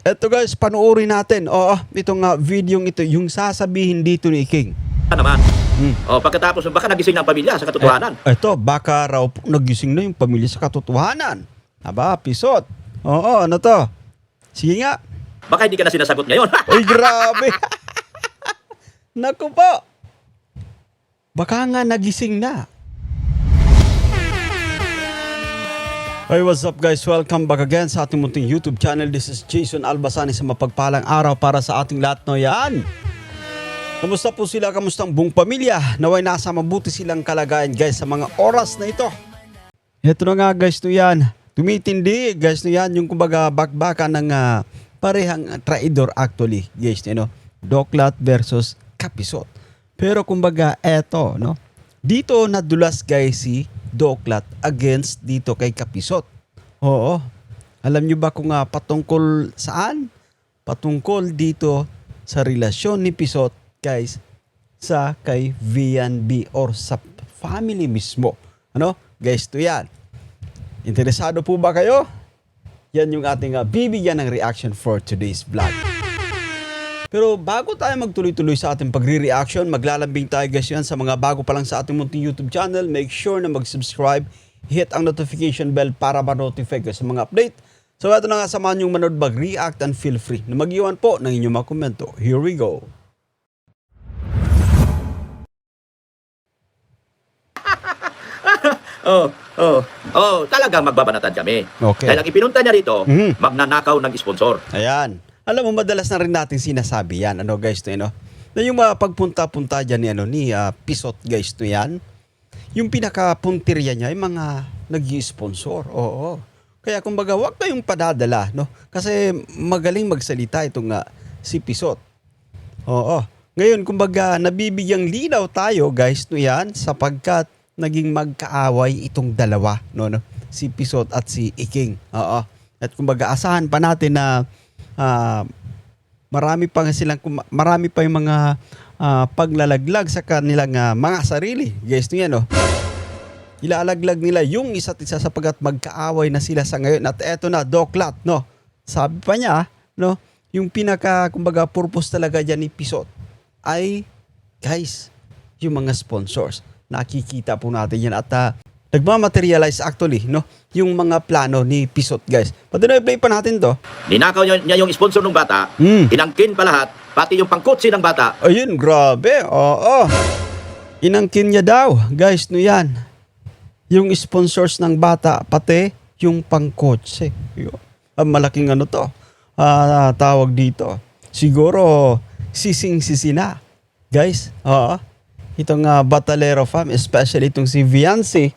Eto guys, panoorin natin. Oo, itong video ito, yung sasabihin dito ni King. Naman. Pagkatapos baka nagising ng pamilya sa katotohanan. Eto, baka raw po nagising na yung pamilya sa katotohanan. Aba, pisot. Oo, ano to? Sige nga. Baka hindi ka na sinasagot ngayon. Ay, grabe. Naku po. Baka nga nagising na. Hey, what's up guys? Welcome back again sa ating munting YouTube channel. This is Jason Albasani sa mapagpalang araw para sa ating lahat, no yan. Kamusta po sila? Kamusta ang buong pamilya? Naway nasa mabuti silang kalagayan guys sa mga oras na ito. Ito na nga guys, no yan. Tumitindi guys, no yan. Yung kumbaga bakbakan ng parehang traidor actually guys, no? Doklat versus Kapisot. Pero kumbaga eto, no? Dito nadulas guys si Doklat against dito kay Kapisot. Oo. Alam nyo ba kung patungkol saan? Patungkol dito sa relasyon ni Pisot guys sa kay VNB or sa family mismo. Ano? Guys, to yan. Interesado po ba kayo? Yan yung ating bibigyan ng reaction for today's vlog. Pero bago tayo magtuloy-tuloy sa ating pagre-reaction, maglalambing tayo guys yan sa mga bago pa lang sa ating munting YouTube channel. Make sure na mag-subscribe, hit ang notification bell para ma-notify kayo sa mga update. So ito na nga, samahan yung manood, mag-react and feel free na mag-iwan po ng inyong mga komento. Here we go. Talagang magbabanatan kami. Okay. Dahil ang ipinunta niya rito, magnanakaw ng sponsor. Ayan. Alam mo, madalas na rin natin sinasabi yan. Ano guys, no? Na yung mga pagpunta-punta dyan ni Pisot guys, no yan. Yung pinakapuntirya niya, yung mga nag-i-sponsor. Oo. Kaya kumbaga, wag kayong padadala, no? Kasi magaling magsalita itong si Pisot. Oo. Ngayon, kumbaga, nabibigyang linaw tayo guys, no yan, sapagkat naging magkaaway itong dalawa, no? Si Pisot at si Iking. Oo. At kumbaga, asahan pa natin na marami pa yung mga paglalaglag sa kanilang mga sarili. Guys, niya, no? Ilalaglag nila yung isa't isa sapagkat magkaaway na sila sa ngayon. At eto na, Doklat, no? Sabi pa niya, no? Yung kumbaga, purpose talaga dyan ni Pisot ay, guys, yung mga sponsors. Nakikita po natin yan at nagmamaterialize actually, no? Yung mga plano ni Pisot, guys. Pati na-play pa natin to. Ninakaw niya yung sponsor ng bata, inangkin pa lahat, pati yung pangkotse ng bata. Ayun, grabe. Oo. Inangkin niya daw, guys, no yan. Yung sponsors ng bata, pati yung pangkotse. Malaking ano to. Tawag dito. Siguro, sising-sisi na. Guys, oo. Itong Batalero fam, especially itong si Viancy,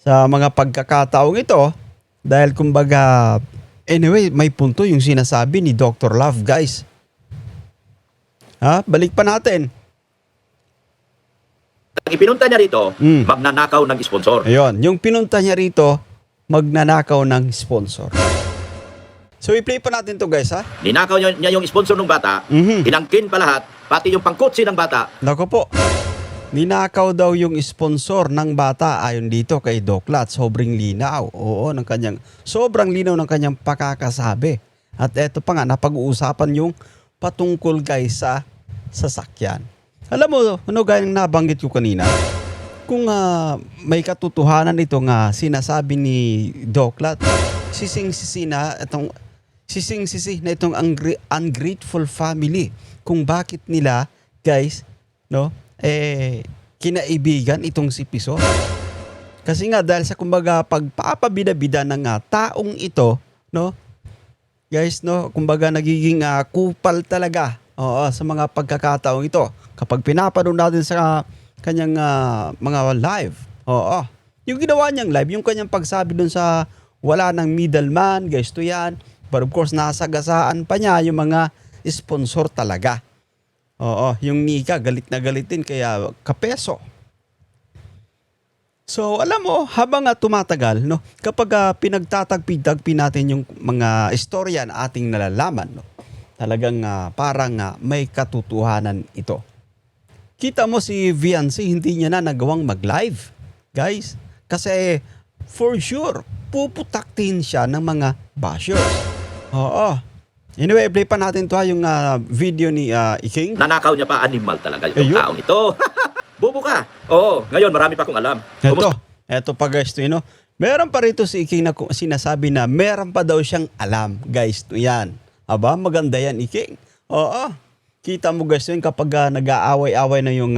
sa mga pagkakataong ito, dahil kumbaga, anyway, may punto yung sinasabi ni Dr. Love, guys. Balik pa natin. Ang ipinunta niya rito, magnanakaw ng sponsor. Ayun, yung pinunta niya rito, magnanakaw ng sponsor. So, i-play pa natin to guys, ha? Ninakaw niya yung sponsor ng bata, inangkin pa lahat, pati yung pangkotse ng bata. Nako po. Ninakaw daw yung sponsor ng bata ayon dito kay Doklat. Sobrang linaw. Oo, sobrang linaw ng kanyang pakakasabi. At eto pa nga, napag-uusapan yung patungkol guys sa sasakyan. Alam mo, ano gayang nabanggit ko kanina? Kung may katotohanan ito sinasabi ni Doklat, sising-sisi na itong ungrateful family kung bakit nila, guys, no? Kinaibigan itong si Pisot. Kasi nga dahil sa kumbaga pagpapabida-bida ng taong ito, no? Guys, no, kumbaga nagiging kupal talaga. Oo, sa mga pagkakataong ito. Kapag pinapanood natin sa kanyang mga live. Oo. Yung ginawa niyang live, yung kanyang pagsabi dun sa wala ng middleman, guys, to yan. But of course, nasagasaan pa niya yung mga sponsor talaga. Oo, yung Nika, galit na galit din kaya kapeso. So, alam mo, habang tumatagal, no, kapag pinagtatagpi-tagpi natin yung mga istorya na ating nalalaman, no, talagang parang may katotohanan ito. Kita mo si Viancy, hindi niya na nagawang mag-live, guys. Kasi, for sure, puputaktin siya ng mga bashers. Oo. Anyway, play pa natin to yung video ni Iking. Nanakaw niya pa, animal talaga yung Ayun. taong ito. Bobo ka. Oo, ngayon marami pa akong alam. Eto pa guys, to, meron pa rito si Iking na sinasabi na meron pa daw siyang alam, guys, to yan. Aba, maganda yan, Iking. Oo, kita mo guys yun kapag nag-aaway-away na yung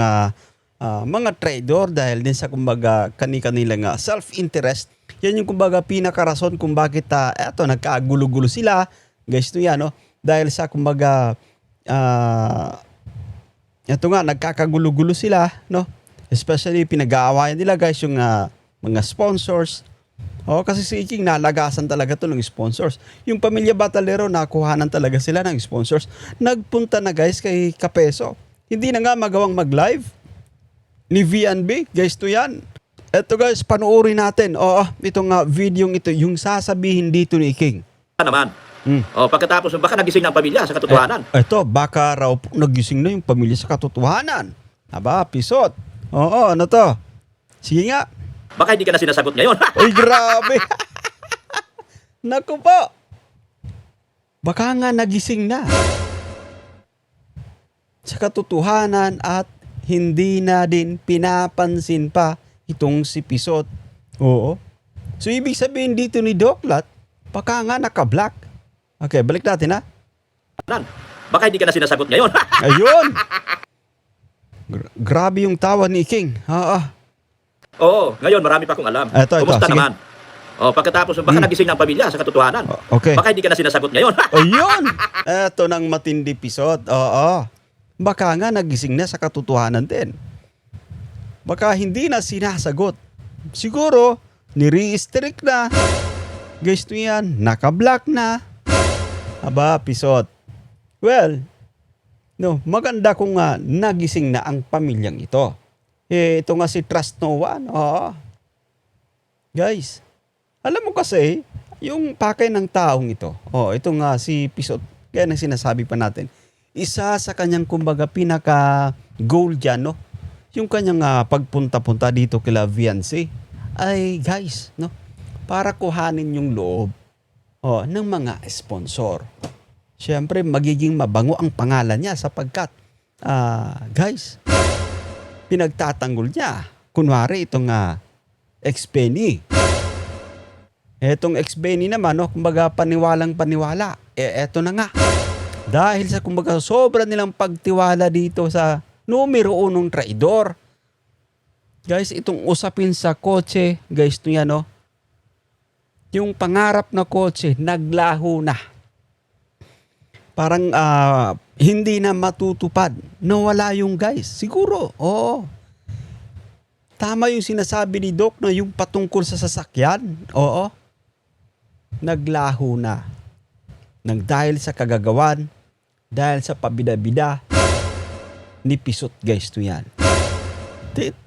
mga trader dahil din sa kumbaga kanilang self-interest. Yan yung kumbaga pinakarason kung bakit eto nagkagulo-gulo sila. Guys, to yan, no? Dahil sa kumbaga eto nga nagkakagulo-gulo sila, no? Especially pinag-aawayan nila guys yung mga sponsors. Kasi si Iking nalagasan talaga to ng sponsors. Yung pamilya Batalero nakuhanan talaga sila ng sponsors. Nagpunta na guys kay Kapeso. Hindi na nga magawang mag-live ni VNB. Guys, to yan. Eto guys, panuorin natin. Itong video ito, yung sasabihin dito ni Iking. Naman. Pagkatapos baka nagising ng pamilya sa katotohanan. Eto, baka raw po nagising na yung pamilya sa katotohanan. Aba, pisot. Ano to? Sige nga. Baka hindi ka na sinasagot ngayon. Ay, grabe. Naku po. Baka nga nagising na sa katotohanan at hindi na din pinapansin pa itong si Pisot. Oo. So, ibig sabihin dito ni Doklat, baka nga naka-black. Okay, balik natin ha. Baka hindi ka na sinasagot ngayon. Ayun. Grabe yung tawa ni King. Oo, ngayon marami pa akong alam. Ito, Kumusta sige. naman? Pagkatapos baka nagising ng pamilya sa katotohanan. Okay. Baka hindi ka na sinasagot ngayon. Ayun. Eto nang matindi Pisot. Baka nga nagising na sa katotohanan din. Baka hindi na sinasagot. Siguro, ni-restrict na. Guys, to yan, naka-block na. Aba, Pisot. Well, no, maganda kung nagising na ang pamilyang ito. Ito nga si Trust No One. Guys, alam mo kasi, yung pakay ng taong ito, ito nga si Pisot, kaya nang sinasabi pa natin, isa sa kanyang kumbaga pinaka-goal dyan, no? Yung kanyang pagpunta-punta dito kila Viancy, ay guys, no? Para kuhanin yung loob ng mga sponsor. Siyempre, magiging mabango ang pangalan niya sapagkat, guys, pinagtatanggol niya. Kunwari, itong ex-Benny. Etong ex-Benny naman, kumbaga paniwalang paniwala. Eto na nga. Dahil sa kumbaga sobra nilang pagtiwala dito sa numero unong traidor. Guys, itong usapin sa kotse, guys, ito yan, yung pangarap na kotse, naglaho na. Parang hindi na matutupad. Nawala yung guys. Siguro, tama yung sinasabi ni Doc, no, yung patungkol sa sasakyan. Naglaho na. Nang dahil sa kagagawan, dahil sa pabida-bida, ni Pisot, guys, to yan.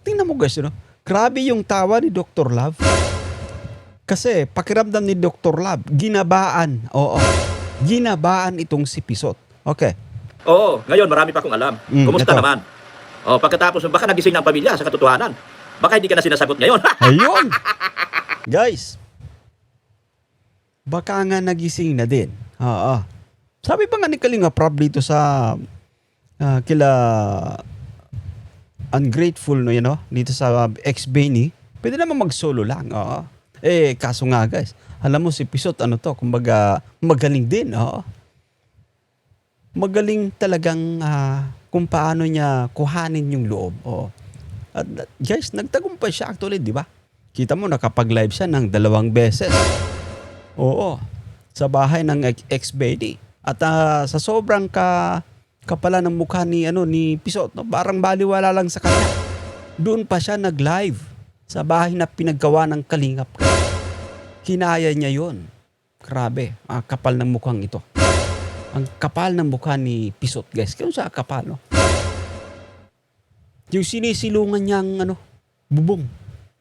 Tingnan mo guys, grabe yung tawa ni Dr. Love. Kasi pakiramdam ni Dr. Love, ginabaan. Ginabaan itong si Pisot. Okay. Oo, ngayon marami pa akong alam. Kumusta ito. naman? Pagkatapos baka nagising ng pamilya sa katotohanan. Baka hindi ka na sinasagot ngayon. Ayun. Guys, baka nga nagising na din. Sabi pa nga ni Kalinga Prab dito sa kila Ungrateful, no, dito sa ex-Benny, pwede naman mag-solo lang. Kaso nga guys, alam mo si Pisot, kumbaga magaling din. Magaling talagang kung paano niya kuhanin yung loob. At guys, nagtagumpay siya actually, di ba? Kita mo, nakapag-live siya ng 2 beses. Sa bahay ng ex-Benny. At sa sobrang kapala ng mukha ni Pisot, parang baliwala lang sa kanya. Doon pa siya nag-live sa bahay na pinaggawa ng Kalingap. Kinaya niya yon. Grabe, kapal ng mukhang ito. Ang kapal ng mukha ni Pisot, guys. Kaya sa kapal, no? Yung sinisilungan niyang bubong,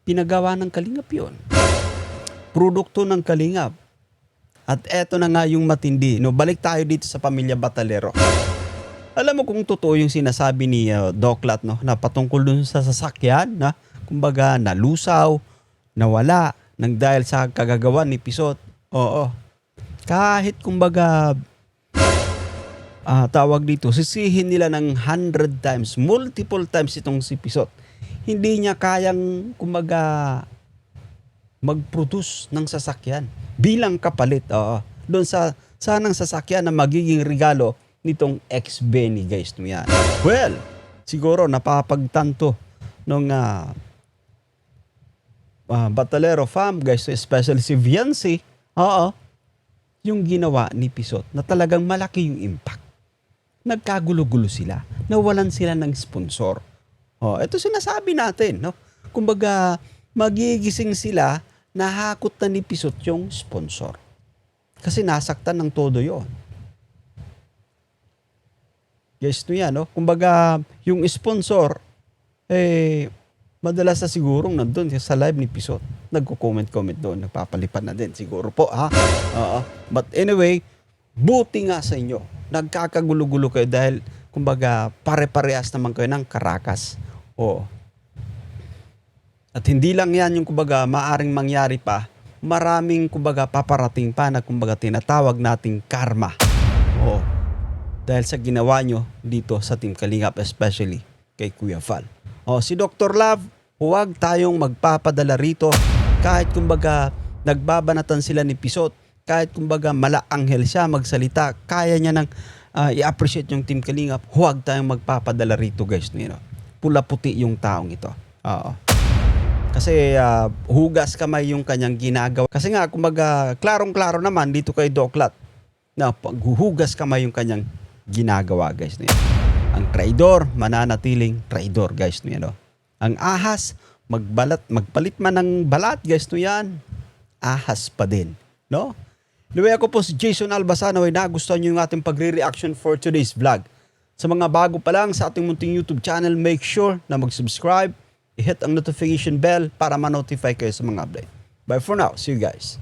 pinagawa ng Kalingap yon. Produkto ng Kalingap. At eto na nga yung matindi. Balik tayo dito sa pamilya Batalero. Alam mo kung totoo yung sinasabi ni Doklat, na patungkol dun sa sasakyan, na kumbaga nalusaw, nawala, nang dahil sa kagagawan ni Pisot. Kahit kumbaga tawag dito, sisihin nila ng 100 times, multiple times itong si Pisot. Hindi niya kayang, kumbaga, mag-produce ng sasakyan bilang kapalit. Doon sa sanang sasakyan na magiging regalo nitong ex-Benny, guys. Yan. Well, siguro napapagtanto nung Batalero fam, guys, especially si Viancy, yung ginawa ni Pisot na talagang malaki yung impact. Nagkagulo-gulo sila. Nawalan sila ng sponsor. Ito sinasabi natin, no? Kumbaga, magigising sila, nahakot na ni Pisot yung sponsor. Kasi nasaktan ng todo yon. Guys, ito yan, no? Kumbaga, yung sponsor, madalas na sigurong nandun sa live ni Pisot. Nagko-comment doon, nagpapalipad na din siguro po, ha? But anyway, buti nga sa inyo. Nagkakagulo-gulo kayo dahil, kumbaga, pare-parehas naman kayo ng karakas. At hindi lang yan yung, kumbaga, maaring mangyari pa. Maraming, kumbaga, paparating pa na, kumbaga, tinatawag nating karma. Dahil sa ginawa nyo dito sa Team Kalingap, especially kay Kuya Val. Si Dr. Love, huwag tayong magpapadala rito. Kahit, kumbaga, nagbabanatan sila ni Pisot, kahit, kumbaga, mala-anghel siya magsalita, kaya niya nang i-appreciate yung Team Kalingap, huwag tayong magpapadala rito, guys. Pula-puti yung taong ito. Kasi hugas kamay yung kanyang ginagawa. Kasi nga, kumbaga, klarong-klaro naman dito kay Doklat na paghuhugas kamay yung kanyang ginagawa, guys. Ang traidor, mananatiling traidor, guys. Ang ahas, magpalit man ng balat, guys, ahas pa din. No? Anyway, ako po si Jason Albasano. Nagustuhan nyo yung ating pagre-reaction for today's vlog. Sa mga bago pa lang sa ating munting YouTube channel, make sure na mag-subscribe, i-hit ang notification bell para ma-notify kayo sa mga update. Bye for now. See you guys.